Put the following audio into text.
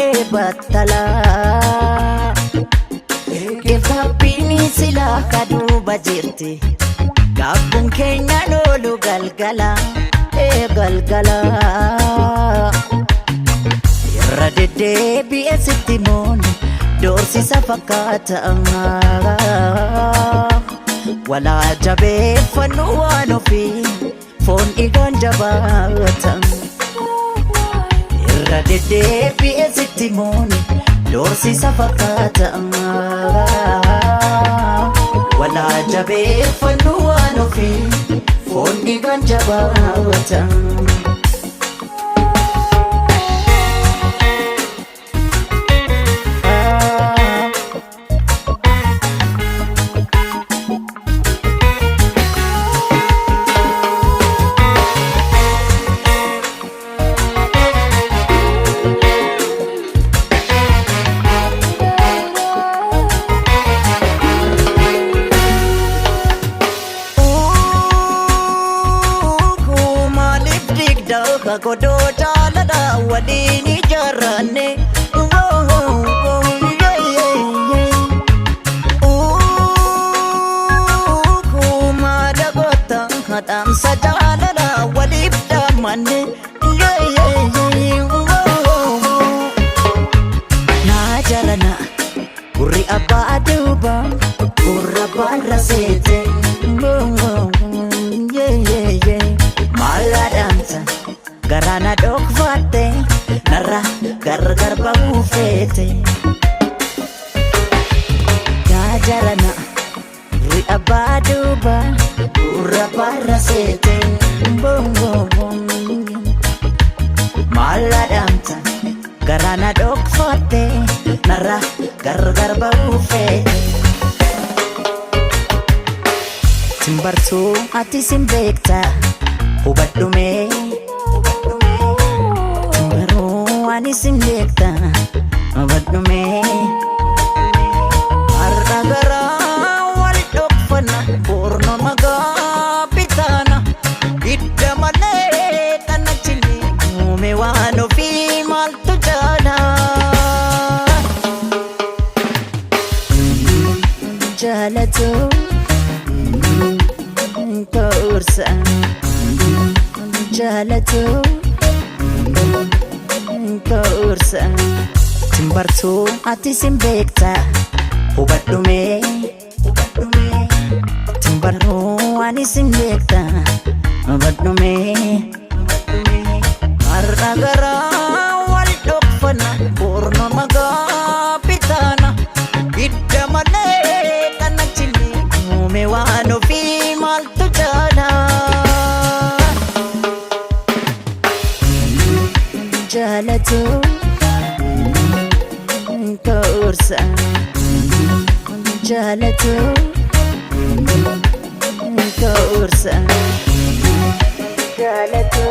ebatala Kefapini sila kaduba jirti Gabun kenya lolu galgala galgala Irra deddeebi'e sitti moon doorsisa fakkaata Walaa jabeeffannu waan ofii foon dhiigaan jabaatan Irra deddeebi'e sitti moon doorsisa fakkaata Walaa jabeeffannu waan ofii foon dhiigaan jabaatan Kodo jaalala waliin ijaarranne Kuma dhagoota hadhaamsa jaalala waliif dhaamanne Naa jalana gurri abbaa duuba gurra baarra seete Maala dhaamsa Garana dhokfatte narra gargar ba'uu feete Yaa jalana gurri abbaa duuba gurra baarra seete Maala dhaamsa garana dhokfatte narra gargar ba'uu feete Simbartuu ati simbeekta hubadhumee Ani simbeekta hubadhume Har'a garaa wal dhokfanna Borno magaa bitaana Hidda malee kana chini Uume waan ofii maaltu jaala Jaalatu Koorsa Jaalatu Koorsa Simbartuu ati simbeekta hubadhume Simbartuu ani simbeekta hubadhume Har'a garaa wal dhokfanna Borno magaa bitaana Hidda malee kana chini Uume waan ofii maaltu jaala Jaalatu Koorsa Jaalatu Koorsa Jaalatu